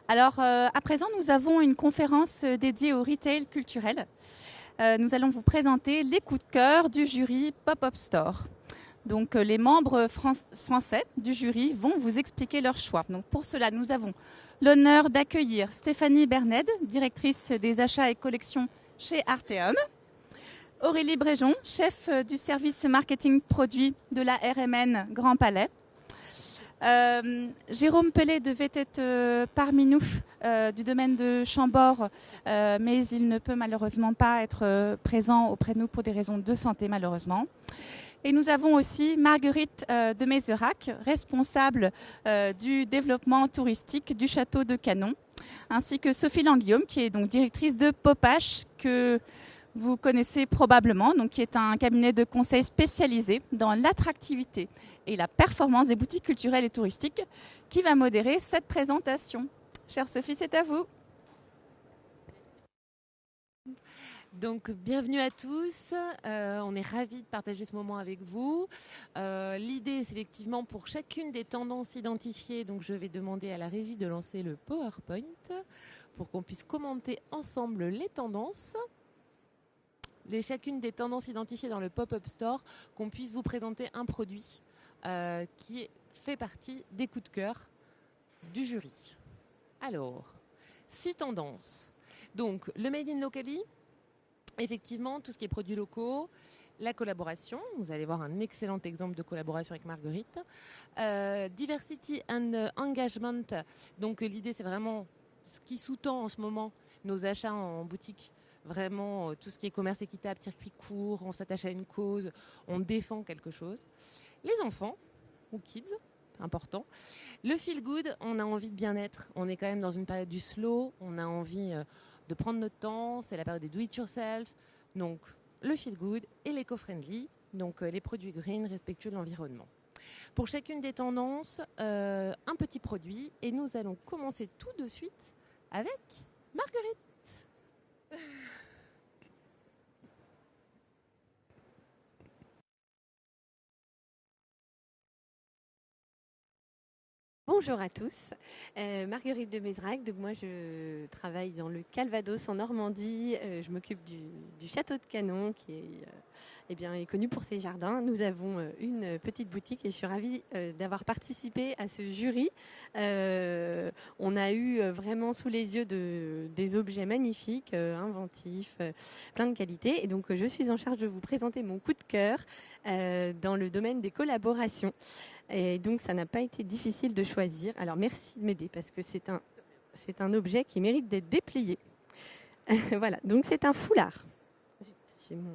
Alors, à présent, nous avons une conférence dédiée au retail culturel. Nous allons vous présenter les coups de cœur du jury Pop-Up Store. Donc, les membres français du jury vont vous expliquer leur choix. Donc, pour cela, nous avons l'honneur d'accueillir Stéphanie Berned, directrice des achats et collections chez Arteum. Aurélie Bréjon, chef du service marketing produit de la RMN Grand Palais. Jérôme Pellet devait être parmi nous du domaine de Chambord, mais il ne peut malheureusement pas être présent auprès de nous pour des raisons de santé, malheureusement. Et nous avons aussi Marguerite de Mézerac, responsable du développement touristique du château de Canon, ainsi que Sophie Languillaume, qui est donc directrice de Popache, que vous connaissez probablement, donc qui est un cabinet de conseil spécialisé dans l'attractivité et la performance des boutiques culturelles et touristiques, qui va modérer cette présentation. Chère Sophie, c'est à vous. Donc, bienvenue à tous. On est ravis de partager ce moment avec vous. L'idée, c'est effectivement pour chacune des tendances identifiées. Donc, je vais demander à la régie de lancer le PowerPoint pour qu'on puisse commenter ensemble les tendances. Chacune des tendances identifiées dans le Pop-Up Store, qu'on puisse vous présenter un produit qui fait partie des coups de cœur du jury. Alors, 6 tendances. Donc, le Made in Locally. Effectivement, tout ce qui est produits locaux, la collaboration. Vous allez voir un excellent exemple de collaboration avec Marguerite. Diversity and Engagement. Donc l'idée, c'est vraiment ce qui sous-tend en ce moment nos achats en boutique. Vraiment, tout ce qui est commerce équitable, circuit court, on s'attache à une cause, on défend quelque chose. Les enfants, ou kids, important. Le feel good, on a envie de bien-être. On est quand même dans une période du slow, on a envie de prendre notre temps, c'est la période des do-it-yourself. Donc, le feel good et l'éco-friendly, donc les produits green respectueux de l'environnement. Pour chacune des tendances, un petit produit. Et nous allons commencer tout de suite avec Marguerite. Bonjour à tous, Marguerite de Mézerac, donc moi je travaille dans le Calvados en Normandie, je m'occupe du château de Canon qui est connu pour ses jardins. Nous avons une petite boutique et je suis ravie d'avoir participé à ce jury. On a eu vraiment sous les yeux des objets magnifiques, inventifs, plein de qualités, et donc je suis en charge de vous présenter mon coup de cœur dans le domaine des collaborations. Et donc, ça n'a pas été difficile de choisir. Alors, merci de m'aider parce que c'est un objet qui mérite d'être déplié. Voilà, donc c'est un foulard. J'ai mon...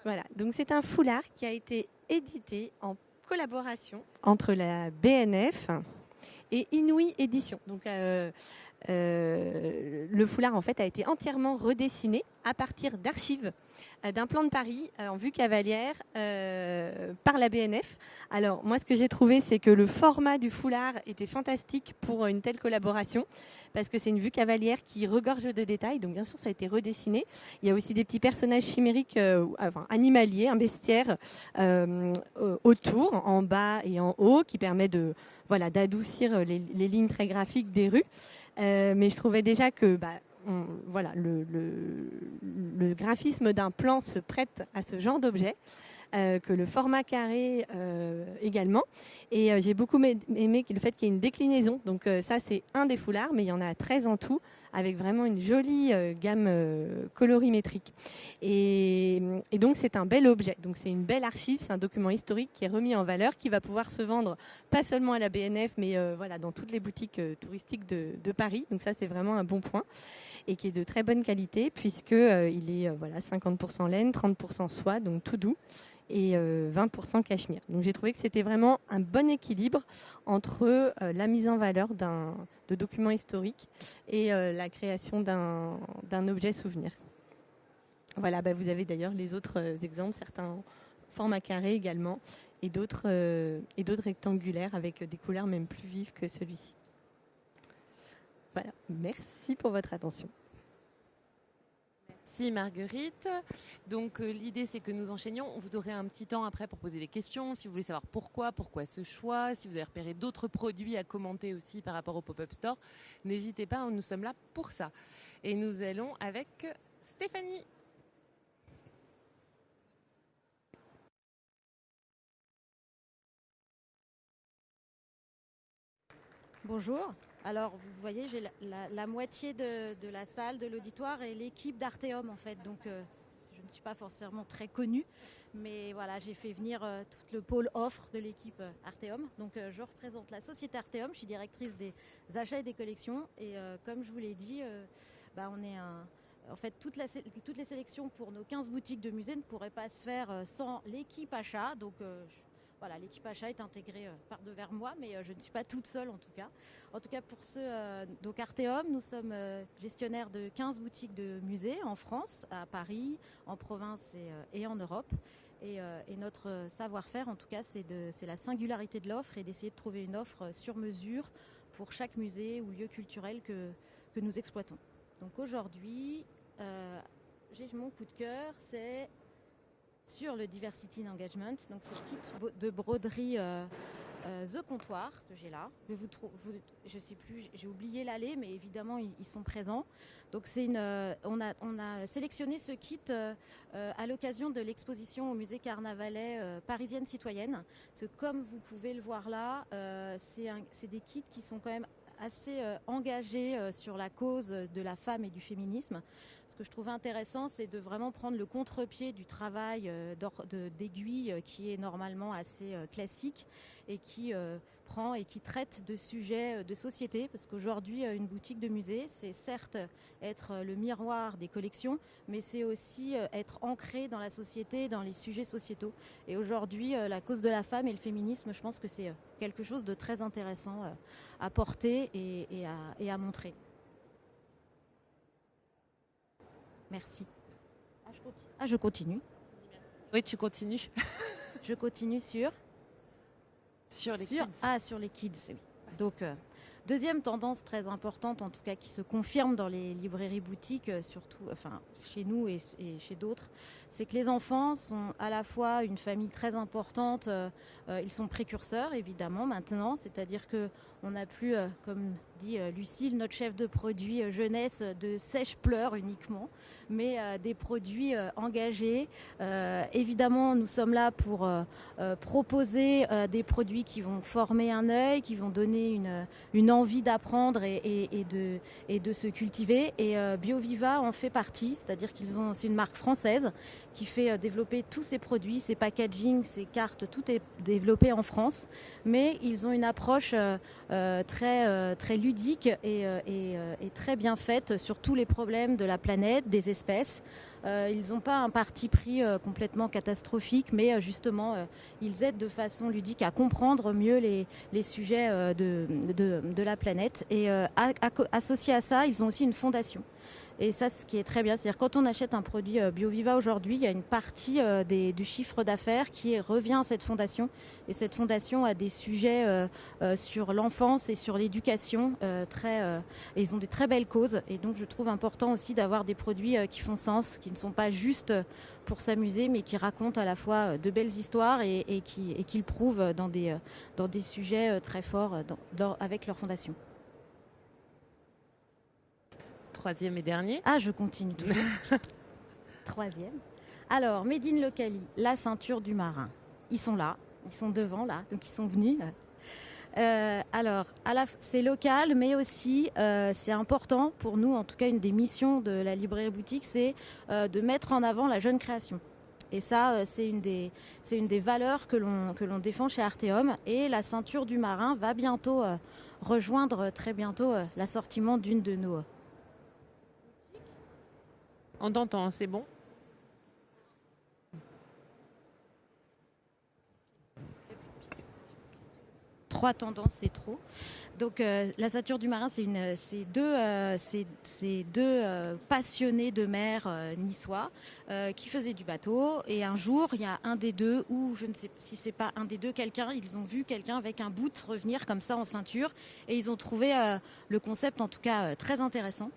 Voilà, donc c'est un foulard qui a été édité en collaboration entre la BNF et Inouï Édition. Donc, le foulard en fait a été entièrement redessiné à partir d'archives d'un plan de Paris en vue cavalière par la BNF. Alors moi ce que j'ai trouvé, c'est que le format du foulard était fantastique pour une telle collaboration parce que c'est une vue cavalière qui regorge de détails, donc bien sûr ça a été redessiné. Il y a aussi des petits personnages chimériques, animaliers, un bestiaire autour, en bas et en haut, qui permet d'adoucir les lignes très graphiques des rues. Mais je trouvais déjà que le graphisme d'un plan se prête à ce genre d'objet, que le format carré également. Et j'ai beaucoup aimé le fait qu'il y ait une déclinaison. Donc ça, c'est un des foulards, mais il y en a 13 en tout, avec vraiment une jolie gamme colorimétrique. Et donc, c'est un bel objet. Donc, c'est une belle archive, c'est un document historique qui est remis en valeur, qui va pouvoir se vendre pas seulement à la BNF, mais dans toutes les boutiques touristiques de Paris. Donc ça, c'est vraiment un bon point. Et qui est de très bonne qualité, puisqu'il est 50% laine, 30% soie, donc tout doux, et 20% cachemire. Donc j'ai trouvé que c'était vraiment un bon équilibre entre la mise en valeur de documents historiques et la création d'un objet souvenir. Voilà, vous avez d'ailleurs les autres exemples, certains formats carrés également, et d'autres rectangulaires avec des couleurs même plus vives que celui-ci. Voilà, merci pour votre attention. Merci Marguerite. Donc l'idée c'est que nous enchaînions. Vous aurez un petit temps après pour poser des questions. Si vous voulez savoir pourquoi ce choix, si vous avez repéré d'autres produits à commenter aussi par rapport au pop-up store, n'hésitez pas, nous sommes là pour ça. Et nous allons avec Stéphanie. Bonjour. Alors, vous voyez, j'ai la moitié de la salle, de l'auditoire et l'équipe d'Arteum, en fait. Donc, je ne suis pas forcément très connue. Mais voilà, j'ai fait venir tout le pôle offre de l'équipe Arteum. Donc, je représente la société Arteum. Je suis directrice des achats et des collections. Et comme je vous l'ai dit, on est en fait, toutes les sélections pour nos 15 boutiques de musée ne pourraient pas se faire sans l'équipe achat. Donc, voilà, l'équipe achat est intégrée par devers moi, mais je ne suis pas toute seule en tout cas. En tout cas, pour donc Arteum, nous sommes gestionnaires de 15 boutiques de musées en France, à Paris, en province et en Europe. Et notre savoir-faire, en tout cas, c'est la singularité de l'offre et d'essayer de trouver une offre sur mesure pour chaque musée ou lieu culturel que nous exploitons. Donc aujourd'hui, j'ai mon coup de cœur, c'est sur le Diversity in Engagement. Donc c'est le kit de broderie The Comptoir que j'ai là. Je sais plus, j'ai oublié l'aller, mais évidemment ils sont présents. Donc on a sélectionné ce kit à l'occasion de l'exposition au musée Carnavalet Parisienne Citoyenne. Parce que comme vous pouvez le voir là, c'est des kits qui sont quand même assez engagés sur la cause de la femme et du féminisme. Ce que je trouve intéressant, c'est de vraiment prendre le contre-pied du travail d'aiguille qui est normalement assez classique et qui prend et qui traite de sujets de société. Parce qu'aujourd'hui, une boutique de musée, c'est certes être le miroir des collections, mais c'est aussi être ancré dans la société, dans les sujets sociétaux. Et aujourd'hui, la cause de la femme et le féminisme, je pense que c'est quelque chose de très intéressant à porter et à montrer. Merci. Je continue. Oui, tu continues. Je continue sur les kids. Sur les kids, oui. Donc, deuxième tendance très importante, en tout cas qui se confirme dans les librairies boutiques, surtout chez nous et chez d'autres, c'est que les enfants sont à la fois une famille très importante, ils sont précurseurs évidemment maintenant, c'est-à-dire qu'on n'a plus, comme dit Lucille, notre chef de produit jeunesse, de sèche-pleurs uniquement, mais des produits engagés. Évidemment, nous sommes là pour proposer des produits qui vont former un œil, qui vont donner une envie d'apprendre et de se cultiver. Et BioViva en fait partie, c'est-à-dire c'est une marque française qui fait développer tous ces produits, ces packaging, ces cartes, tout est développé en France. Mais ils ont une approche très ludique et très bien faite sur tous les problèmes de la planète, des espèces. Ils n'ont pas un parti pris complètement catastrophique, mais justement, ils aident de façon ludique à comprendre mieux les sujets de la planète. Et associé à ça, ils ont aussi une fondation. Et ça, ce qui est très bien, c'est-à-dire quand on achète un produit BioViva aujourd'hui, il y a une partie du chiffre d'affaires qui revient à cette fondation. Et cette fondation a des sujets sur l'enfance et sur l'éducation. Ils ont des très belles causes. Et donc, je trouve important aussi d'avoir des produits qui font sens, qui ne sont pas juste pour s'amuser, mais qui racontent à la fois de belles histoires et qui le prouvent dans des sujets très forts avec leur fondation. Troisième et dernier. Je continue toujours. Troisième. Alors, Made in Locali, la ceinture du marin. Ils sont là, ils sont devant là, donc ils sont venus. Alors, c'est local, mais aussi c'est important pour nous, en tout cas une des missions de la librairie boutique, c'est de mettre en avant la jeune création. Et ça, c'est une des valeurs que l'on défend chez Arteum. Et la ceinture du marin va bientôt rejoindre très bientôt l'assortiment d'une de nos... On t'entend, c'est bon? 3 tendances, c'est trop. Donc la ceinture du marin, c'est deux passionnés de mer niçois qui faisaient du bateau. Et un jour, il y a un des deux, ou je ne sais si c'est pas un des deux, ils ont vu quelqu'un avec un boot revenir comme ça en ceinture. Et ils ont trouvé le concept, en tout cas, très intéressant.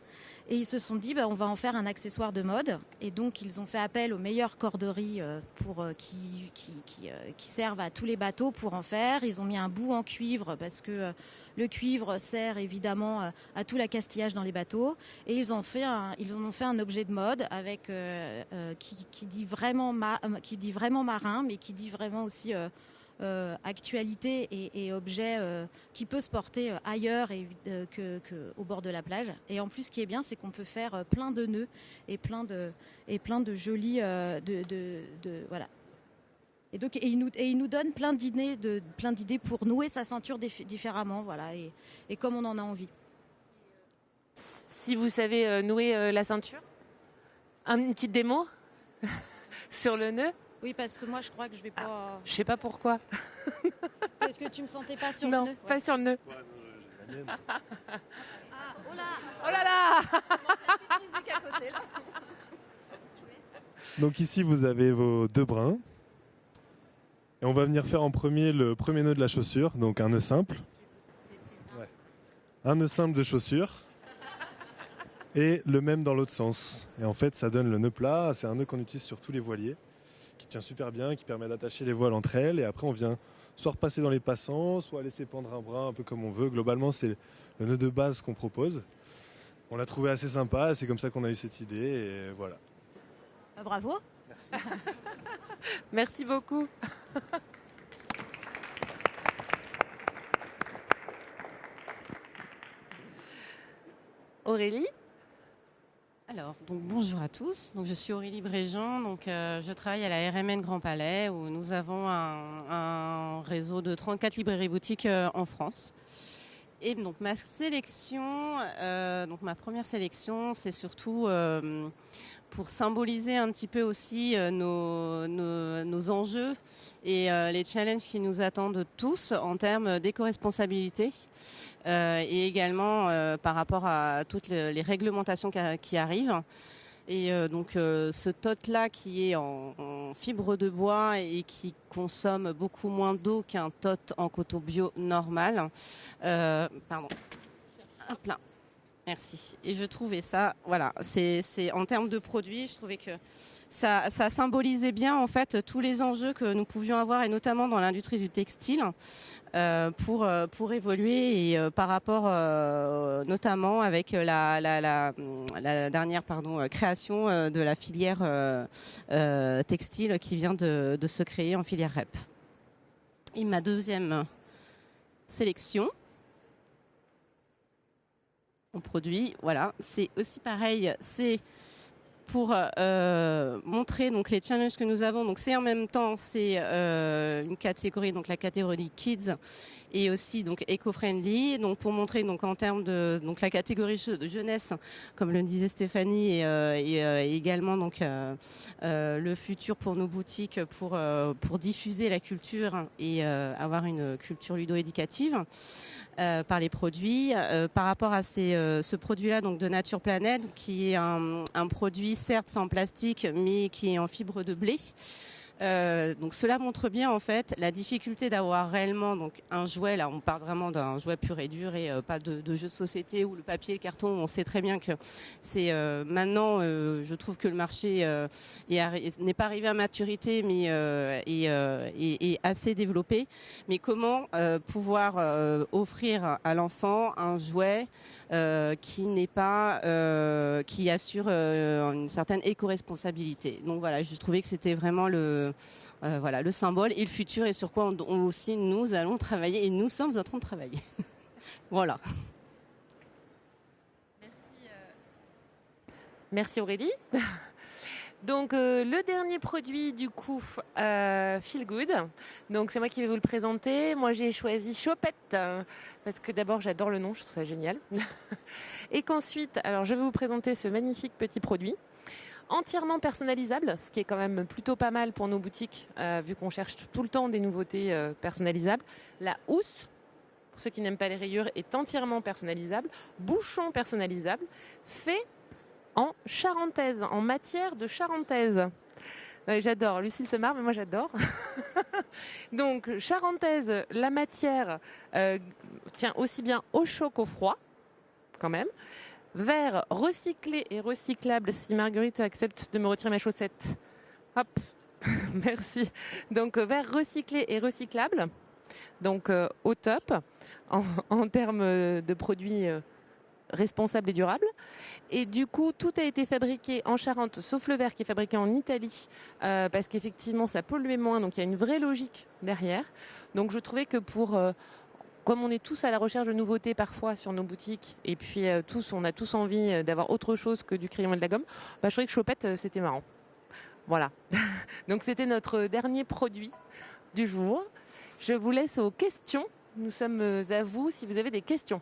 Et ils se sont dit, on va en faire un accessoire de mode. Et donc, ils ont fait appel aux meilleures corderies qui servent à tous les bateaux pour en faire. Ils ont mis un bout en cuivre parce que le cuivre sert évidemment à tout l'accastillage dans les bateaux. Et ils en ont fait un objet de mode avec qui dit vraiment marin, mais qui dit vraiment aussi actualité et objet qui peut se porter ailleurs qu'au bord de la plage. Et en plus, ce qui est bien, c'est qu'on peut faire plein de nœuds et plein de jolis voilà. Et donc, il nous donne plein d'idées pour nouer sa ceinture différemment, voilà, et comme on en a envie. Si vous savez nouer la ceinture, une petite démo sur le nœud. Oui, parce que moi, je crois que je vais pas. Je sais pas pourquoi. Peut-être que tu me sentais pas sur non, le nœud. pas sur le nœud. Ouais, non, j'ai la mienne. Oh là, oh là là. Donc ici, vous avez vos 2 brins. Et on va venir faire en premier le premier nœud de la chaussure, donc un nœud simple. Ouais. Un nœud simple de chaussure. Et le même dans l'autre sens. Et en fait, ça donne le nœud plat. C'est un nœud qu'on utilise sur tous les voiliers, qui tient super bien, qui permet d'attacher les voiles entre elles. Et après, on vient soit repasser dans les passants, soit laisser pendre un brin un peu comme on veut. Globalement, c'est le nœud de base qu'on propose. On l'a trouvé assez sympa. C'est comme ça qu'on a eu cette idée. Et voilà. bravo. Merci. Merci beaucoup. Aurélie? Alors, donc, bonjour à tous. Donc, je suis Aurélie Bréjean. Donc, je travaille à la RMN Grand Palais où nous avons un réseau de 34 librairies boutiques en France. Et donc, ma première sélection, c'est surtout pour symboliser un petit peu aussi nos enjeux et les challenges qui nous attendent tous en termes d'éco-responsabilité. Et également par rapport à toutes les réglementations qui arrivent. Et donc ce tote-là qui est en fibre de bois et qui consomme beaucoup moins d'eau qu'un tote en coton bio normal. Pardon. Hop là. Merci. Et je trouvais ça, voilà, c'est en termes de produits, je trouvais que ça symbolisait bien en fait tous les enjeux que nous pouvions avoir et notamment dans l'industrie du textile pour évoluer et par rapport notamment avec la dernière création de la filière textile qui vient de se créer en filière REP. Et ma deuxième sélection en produit, voilà, c'est aussi pareil, c'est pour montrer donc les challenges que nous avons. Donc c'est en même temps c'est une catégorie, donc la catégorie kids et aussi donc éco-friendly. Donc pour montrer donc en termes de donc la catégorie jeunesse, comme le disait Stéphanie, et également donc le futur pour nos boutiques pour diffuser la culture et avoir une culture ludo-éducative. Par les produits, par rapport à ce produit-là donc de Nature Planète, qui est un produit certes sans plastique, mais qui est en fibre de blé. Donc cela montre bien en fait la difficulté d'avoir réellement donc un jouet. Là, on parle vraiment d'un jouet pur et dur et pas de jeu de société où le papier et le carton. On sait très bien que c'est maintenant. Je trouve que le marché n'est pas arrivé à maturité, mais est assez développé. Mais comment pouvoir offrir à l'enfant un jouet qui n'est pas qui assure une certaine éco-responsabilité. Donc voilà, je trouvais que c'était vraiment le symbole et le futur et sur quoi aussi nous allons travailler et nous sommes en train de travailler. Voilà. Merci Aurélie. Donc le dernier produit du coup, Feel Good. Donc c'est moi qui vais vous le présenter. Moi j'ai choisi Chopette parce que d'abord j'adore le nom, je trouve ça génial. Et qu'ensuite, alors je vais vous présenter ce magnifique petit produit entièrement personnalisable, ce qui est quand même plutôt pas mal pour nos boutiques vu qu'on cherche tout le temps des nouveautés personnalisables. La housse. pour ceux qui n'aiment pas les rayures, est entièrement personnalisable. Bouchon personnalisable, fait en charentaise, en matière de charentaise. J'adore, Lucille se marre, mais moi j'adore. Donc, charentaise, la matière tient aussi bien au chaud qu'au froid, quand même. Verre recyclé et recyclable, si Marguerite accepte de me retirer mes chaussettes. Hop, merci. Donc, verre recyclé et recyclable, donc au top, en termes de produits responsables et durables. Et du coup, tout a été fabriqué en Charente, sauf le verre qui est fabriqué en Italie, parce qu'effectivement, ça polluait moins, donc il y a une vraie logique derrière. Donc, je trouvais que comme on est tous à la recherche de nouveautés parfois sur nos boutiques, et puis on a tous envie d'avoir autre chose que du crayon et de la gomme, je trouvais que Chopette, c'était marrant. Voilà. Donc c'était notre dernier produit du jour. Je vous laisse aux questions. Nous sommes à vous si vous avez des questions.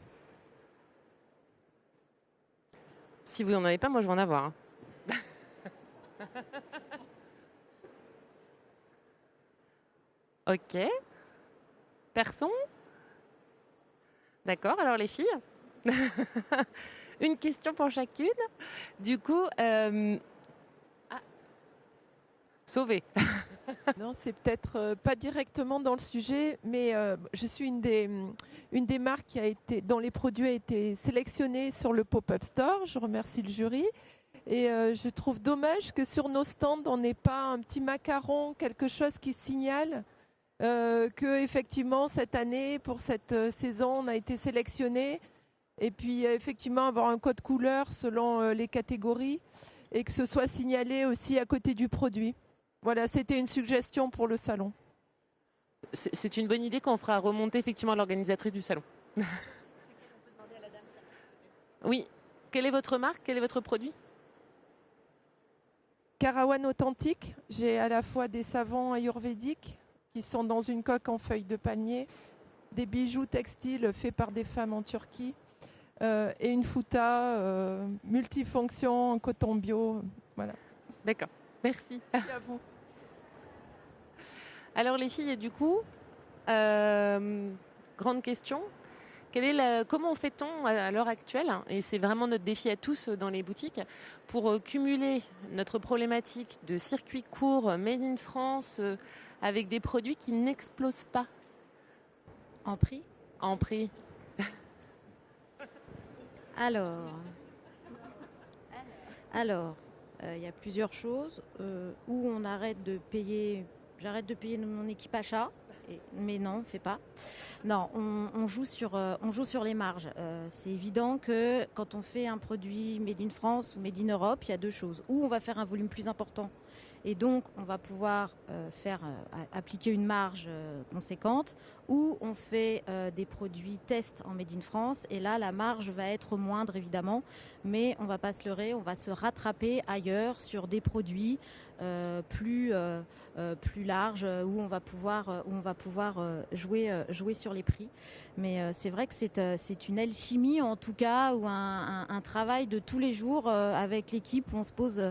Si vous n'en avez pas, moi je vais en avoir. Hein. Ok. Personne ? D'accord, alors les filles, une question pour chacune. Du coup, sauver. Non, c'est peut-être pas directement dans le sujet, mais je suis une des marques dont les produits ont été sélectionnés sur le Pop-Up Store. Je remercie le jury. Et je trouve dommage que sur nos stands, on n'ait pas un petit macaron, quelque chose qui signale que effectivement cette année, pour cette saison, on a été sélectionné. Et puis effectivement avoir un code couleur selon les catégories et que ce soit signalé aussi à côté du produit. Voilà, c'était une suggestion pour le salon. C'est une bonne idée qu'on fera remonter effectivement à l'organisatrice du salon. Oui. Quelle est votre marque ? Quel est votre produit ? Carawan Authentique. J'ai à la fois des savons ayurvédiques qui sont dans une coque en feuilles de palmier, des bijoux textiles faits par des femmes en Turquie et une fouta multifonction en coton bio. Voilà. D'accord, merci. Merci à vous. Alors les filles, du coup, grande question. Comment fait-on à l'heure actuelle, et c'est vraiment notre défi à tous dans les boutiques, pour cumuler notre problématique de circuit court made in France avec des produits qui n'explosent pas En prix ? en prix? Alors, il y a plusieurs choses. Où on arrête de payer, j'arrête de payer mon équipe achat, mais non, on ne fait pas. Non, on joue sur les marges. C'est évident que quand on fait un produit made in France ou made in Europe, il y a deux choses. Ou on va faire un volume plus important et donc on va pouvoir appliquer une marge conséquente, ou on fait des produits tests en made in France et là la marge va être moindre évidemment, mais on ne va pas se leurrer, on va se rattraper ailleurs sur des produits plus larges où on va pouvoir jouer sur les prix. Mais c'est vrai que c'est une alchimie en tout cas, ou un travail de tous les jours avec l'équipe où on se pose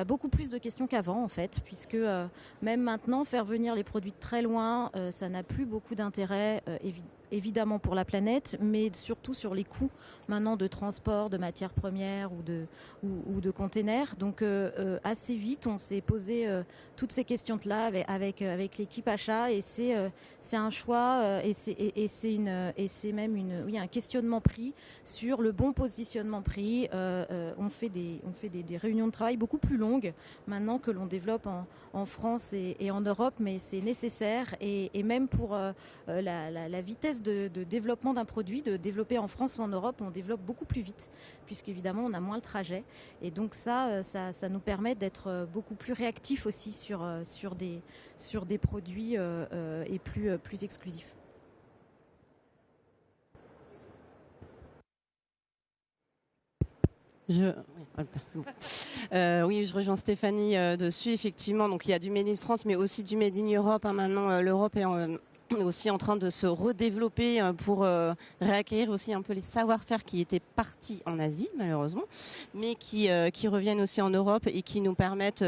beaucoup plus de questions qu'avant en fait, puisque même maintenant faire venir les produits de très loin, ça n'a plus beaucoup d'intérêt évidemment pour la planète, mais surtout sur les coûts maintenant de transport de matières premières ou de containers. Donc assez vite on s'est posé toutes ces questions-là avec l'équipe achat, et c'est un choix et c'est même un questionnement prix sur le bon positionnement prix. On fait des réunions de travail beaucoup plus longues maintenant que l'on développe en France et en Europe, mais c'est nécessaire, et même pour la vitesse de développement d'un produit, de développer en France ou en Europe, on développe beaucoup plus vite, puisqu'évidemment on a moins le trajet, et donc ça nous permet d'être beaucoup plus réactifs aussi sur des produits et plus exclusifs. Oui, je rejoins Stéphanie dessus, effectivement. Donc il y a du Made in France, mais aussi du Made in Europe. Maintenant, l'Europe est aussi en train de se redévelopper pour réacquérir aussi un peu les savoir-faire qui étaient partis en Asie malheureusement, mais qui reviennent aussi en Europe et qui nous permettent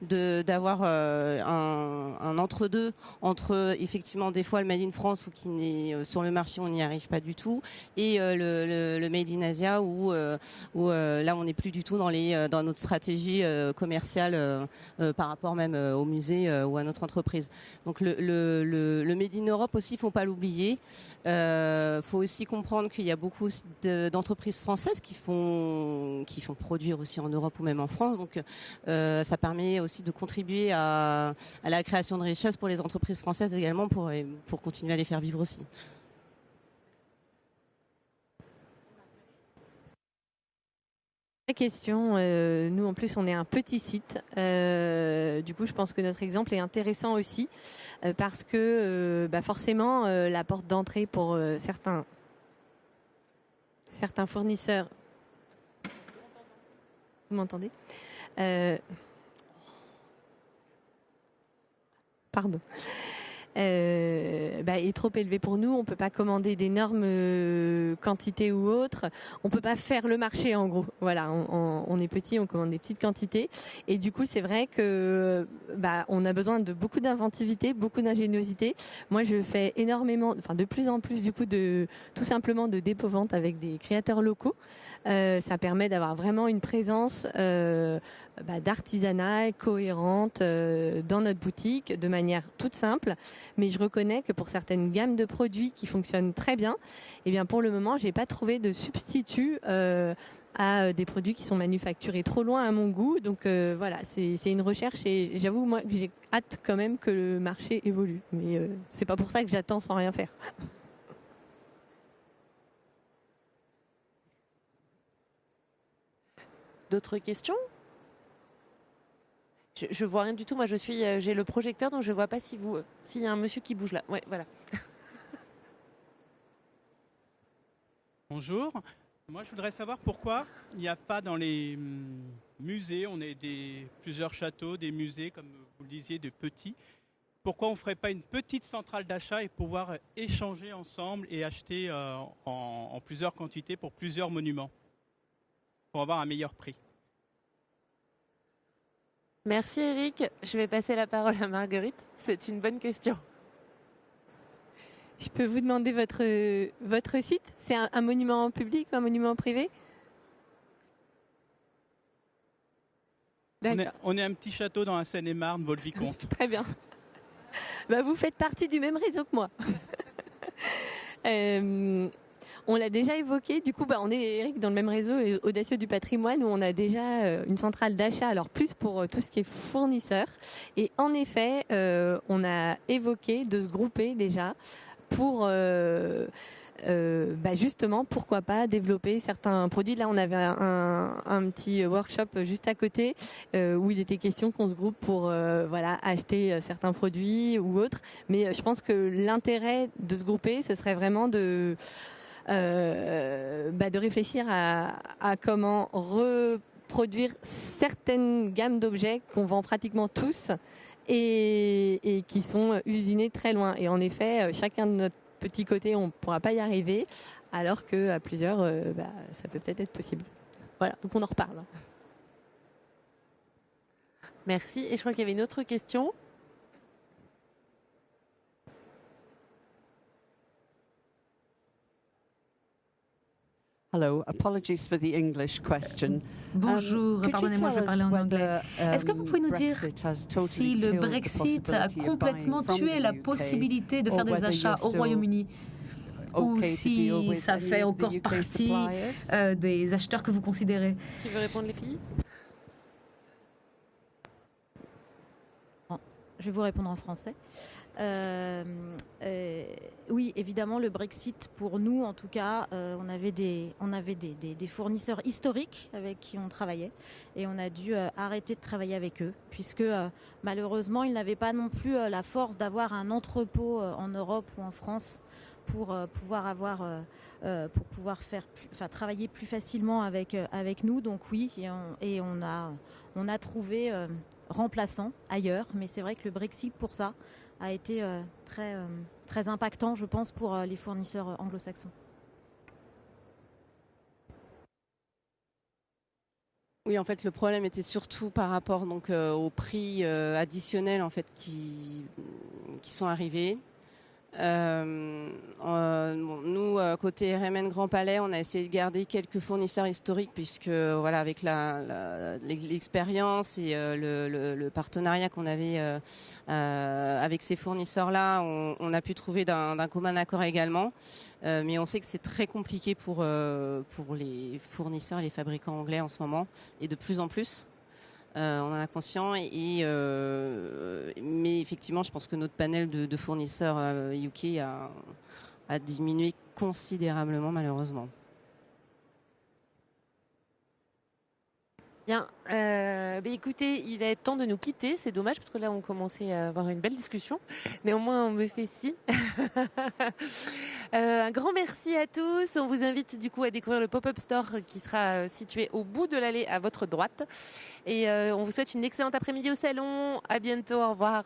d'avoir un entre-deux entre effectivement des fois le Made in France ou qui n'est sur le marché on n'y arrive pas du tout et le Made in Asia où là on n'est plus du tout dans notre stratégie commerciale par rapport même au musée ou à notre entreprise. Donc le Made in Europe aussi, il ne faut pas l'oublier. Faut aussi comprendre qu'il y a beaucoup d'entreprises françaises qui font produire aussi en Europe ou même en France. Donc ça permet aussi de contribuer à la création de richesses pour les entreprises françaises également pour continuer à les faire vivre aussi. Question. Nous, en plus, on est un petit site. Du coup, je pense que notre exemple est intéressant aussi parce que forcément, la porte d'entrée pour certains fournisseurs. Vous m'entendez ? Pardon. Est trop élevé pour nous. On peut pas commander d'énormes quantités ou autres. On peut pas faire le marché en gros. Voilà, on est petit, on commande des petites quantités. Et du coup, c'est vrai que on a besoin de beaucoup d'inventivité, beaucoup d'ingéniosité. Moi, je fais énormément, de plus en plus du coup tout simplement de dépôt-vente avec des créateurs locaux. Ça permet d'avoir vraiment une présence d'artisanat cohérente dans notre boutique de manière toute simple. Mais je reconnais que pour certaines gammes de produits qui fonctionnent très bien, pour le moment, j'ai pas trouvé de substitut à des produits qui sont manufacturés trop loin à mon goût. Donc voilà, c'est une recherche et j'avoue moi que j'ai hâte quand même que le marché évolue. Mais c'est pas pour ça que j'attends sans rien faire. D'autres questions ? Je vois rien du tout. Moi, j'ai le projecteur, donc je vois pas s'il y a un monsieur qui bouge là. Ouais, voilà. Bonjour. Moi, je voudrais savoir pourquoi il n'y a pas dans les musées, on a plusieurs châteaux, des musées, comme vous le disiez, de petits. Pourquoi on ne ferait pas une petite centrale d'achat et pouvoir échanger ensemble et acheter en plusieurs quantités pour plusieurs monuments pour avoir un meilleur prix? Merci Eric. Je vais passer la parole à Marguerite. C'est une bonne question. Je peux vous demander votre site ? C'est un monument public ou un monument privé ? On est un petit château dans la Seine-et-Marne, Vaux-le-Vicomte. Très bien. Vous faites partie du même réseau que moi. On l'a déjà évoqué, du coup on est Eric dans le même réseau Audacieux du patrimoine où on a déjà une centrale d'achat, alors plus pour tout ce qui est fournisseur. Et en effet, on a évoqué de se grouper déjà pour justement pourquoi pas développer certains produits. Là on avait un petit workshop juste à côté où il était question qu'on se groupe pour acheter certains produits ou autres. Mais je pense que l'intérêt de se grouper, ce serait vraiment de réfléchir à comment reproduire certaines gammes d'objets qu'on vend pratiquement tous et qui sont usinés très loin. Et en effet, chacun de notre petit côté, on ne pourra pas y arriver, alors qu'à plusieurs, ça peut peut-être être possible. Voilà, donc on en reparle. Merci. Et je crois qu'il y avait une autre question. Hello, apologies for the English question. Bonjour, pardonnez-moi, je vais parler en anglais. Est-ce que vous pouvez nous dire si le Brexit a complètement tué la possibilité de faire des achats au Royaume-Uni ou si ça fait encore partie des acheteurs que vous considérez? Qui veut répondre, les filles? Je vais vous répondre en français. Oui, évidemment, le Brexit, pour nous, en tout cas, on avait des fournisseurs historiques avec qui on travaillait et on a dû arrêter de travailler avec eux puisque malheureusement, ils n'avaient pas non plus la force d'avoir un entrepôt en Europe ou en France pour pouvoir travailler plus facilement avec nous. Donc oui, et on a trouvé remplaçant ailleurs, mais c'est vrai que le Brexit pour ça a été très impactant, je pense, pour les fournisseurs anglo-saxons. Oui, en fait, le problème était surtout par rapport donc aux prix additionnels en fait qui sont arrivés. Nous, côté RMN Grand Palais, on a essayé de garder quelques fournisseurs historiques puisque voilà, avec l'expérience et le partenariat qu'on avait avec ces fournisseurs-là, on a pu trouver d'un commun accord également. Mais on sait que c'est très compliqué pour les fournisseurs et les fabricants anglais en ce moment, et de plus en plus. On en a conscience, mais effectivement, je pense que notre panel de fournisseurs UK a diminué considérablement, malheureusement. Bien, écoutez, il va être temps de nous quitter. C'est dommage parce que là, on commençait à avoir une belle discussion. Néanmoins, on me fait signe. Un grand merci à tous. On vous invite du coup à découvrir le Pop-Up Store qui sera situé au bout de l'allée à votre droite. Et on vous souhaite une excellente après-midi au salon. À bientôt. Au revoir.